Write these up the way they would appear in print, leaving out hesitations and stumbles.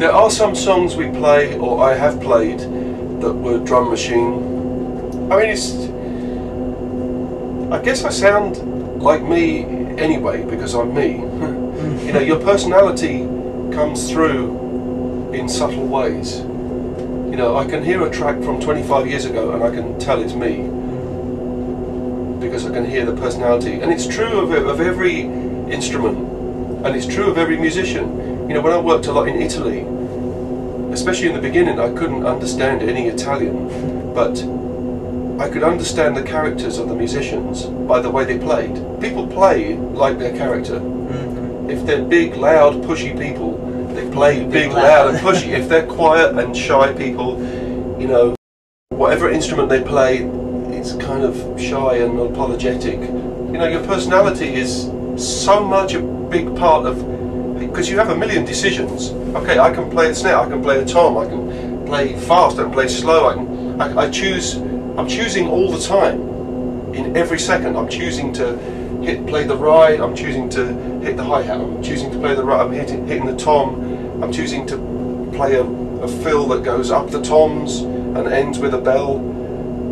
There are some songs we play, or I have played, that were drum machine. I mean, I guess I sound like me anyway, because I'm me. You know, your personality comes through in subtle ways. You know, I can hear a track from 25 years ago and I can tell it's me, because I can hear the personality. And it's true of every instrument, and it's true of every musician. You know, when I worked a lot in Italy, especially in the beginning, I couldn't understand any Italian, but I could understand the characters of the musicians by the way they played. People play like their character. If they're big, loud, pushy people, they play big, loud and pushy. If they're quiet and shy people, you know, whatever instrument they play, it's kind of shy and apologetic. You know, your personality is so much a big part of, because you have a million decisions. Okay, I can play the snare, I can play the tom, I can play fast, I can play slow, I'm choosing all the time. In every second, I'm choosing to play the ride, I'm choosing to hit the hi-hat, I'm choosing to play the ride, I'm hitting the tom, I'm choosing to play a fill that goes up the toms and ends with a bell.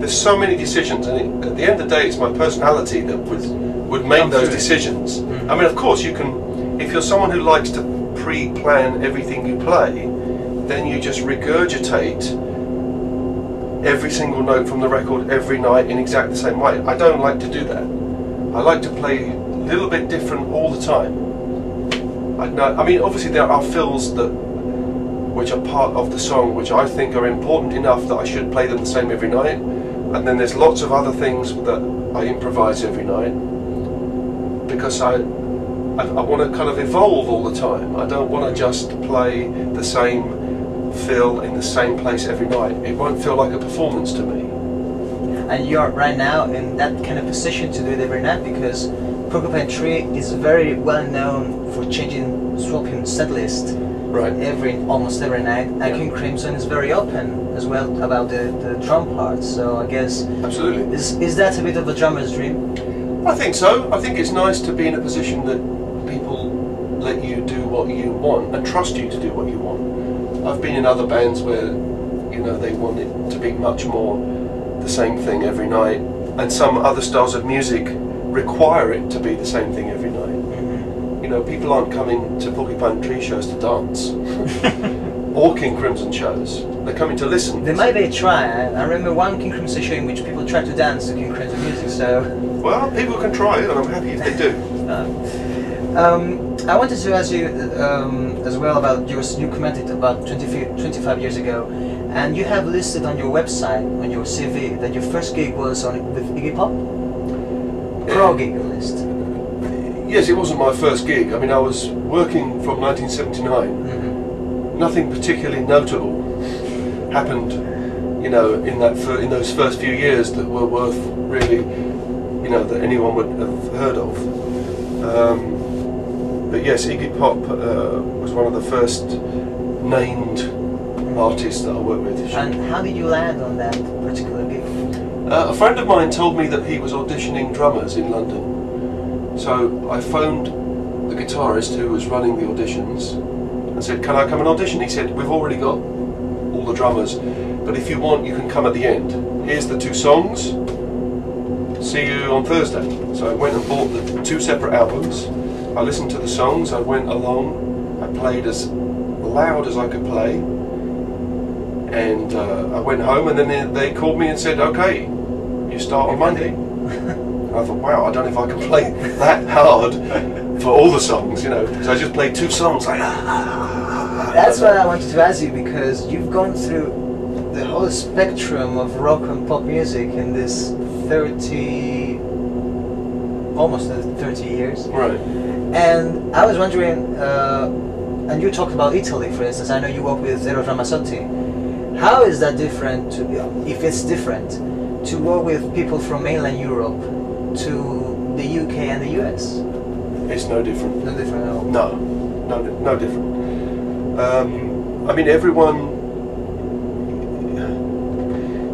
There's so many decisions, and at the end of the day, it's my personality that would make those decisions. I mean, of course, you can, if you're someone who likes to pre-plan everything you play, then you just regurgitate every single note from the record every night in exactly the same way. I don't like to do that. I like to play a little bit different all the time. I mean, obviously there are fills which are part of the song, which I think are important enough that I should play them the same every night. And then there's lots of other things that I improvise every night, because I want to kind of evolve all the time. I don't want to just play the same fill in the same place every night. It won't feel like a performance to me. And you're right now in that kind of position to do it every night, because Porcupine Tree is very well known for swapping set list almost every night. And King Crimson is very open as well about the drum part. So I guess absolutely, is that a bit of a drummer's dream? I think so. I think it's nice to be in a position that people let you do what you want and trust you to do what you want. I've been in other bands where, you know, they want it to be much more the same thing every night, and some other styles of music require it to be the same thing every night. You know, people aren't coming to Porcupine Tree shows to dance, or King Crimson shows. They're coming to listen. There might be a try. I remember one King Crimson show in which people tried to dance to King Crimson music, so... Well, people can try it, and I'm happy if they do. I wanted to ask you as well about, you commented about 25 years ago, and you have listed on your website, on your CV, that your first gig was with Iggy Pop? Pro gig list. Yes, it wasn't my first gig. I mean, I was working from 1979. Nothing particularly notable happened, you know, in those first few years that were worth really, you know, that anyone would have heard of. But yes, Iggy Pop was one of the first named artists that I worked with. And how did you land on that particular gig? A friend of mine told me that he was auditioning drummers in London. So I phoned the guitarist who was running the auditions and said, "Can I come and audition?" He said, "We've already got all the drummers, but if you want, you can come at the end. Here's the 2 songs. See you on Thursday." So I went and bought the 2 separate albums. I listened to the songs, I went along, I played as loud as I could play, and I went home, and then they called me and said, "Okay, you start on Monday." And I thought, wow, I don't know if I can play that hard for all the songs, you know. So I just played 2 songs like That's what I wanted to ask you, because you've gone through the whole spectrum of rock and pop music in this almost 30 years. Right. And I was wondering, and you talked about Italy, for instance. I know you work with Eros Ramazzotti. How is that different, if it's different, to work with people from mainland Europe to the UK and the US? It's no different. No different at all? No different. I mean, everyone,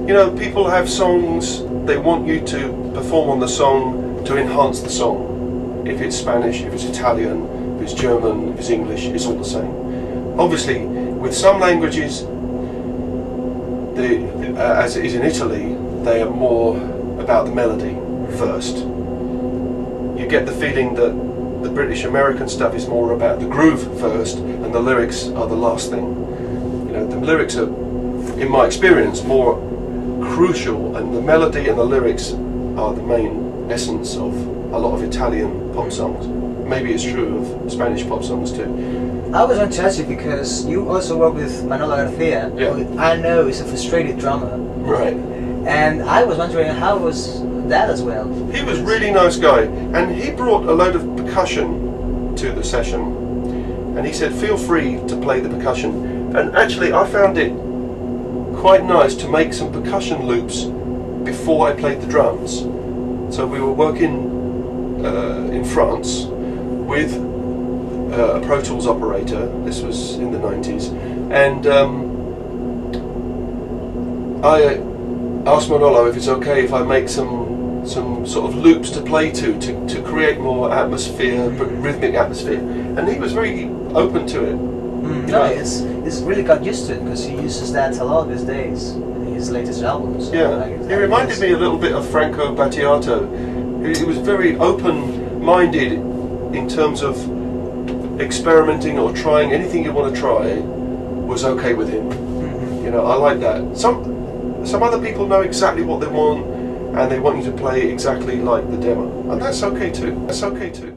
you know, people have songs, they want you to perform on the song to enhance the song. If it's Spanish, if it's Italian, if it's German, if it's English, it's all the same. Obviously, with some languages, as it is in Italy, they are more about the melody first. You get the feeling that the British American stuff is more about the groove first, and the lyrics are the last thing. You know, the lyrics are, in my experience, more crucial, and the melody and the lyrics are the main essence of a lot of Italian pop songs. Maybe it's true of Spanish pop songs too. I was going to ask you because you also work with Manolo GArcia, who I know is a frustrated drummer. Right. And I was wondering, how was that as well? He was a really nice guy, and he brought a load of percussion to the session, and he said feel free to play the percussion. And actually I found it quite nice to make some percussion loops before I played the drums. So we were working in France with a Pro Tools operator. This was in the 90s, and I asked Manolo if it's okay if I make some sort of loops to play to create more atmosphere, rhythmic atmosphere, and he was very open to it. No, he's really got used to it because he uses that a lot these days in his latest albums. Yeah, he reminded me a little bit of Franco Battiato. He was very open-minded in terms of experimenting or trying anything you want to try was okay with him. You know, I like that. Some other people know exactly what they want, and they want you to play exactly like the demo, and that's okay too. That's okay too.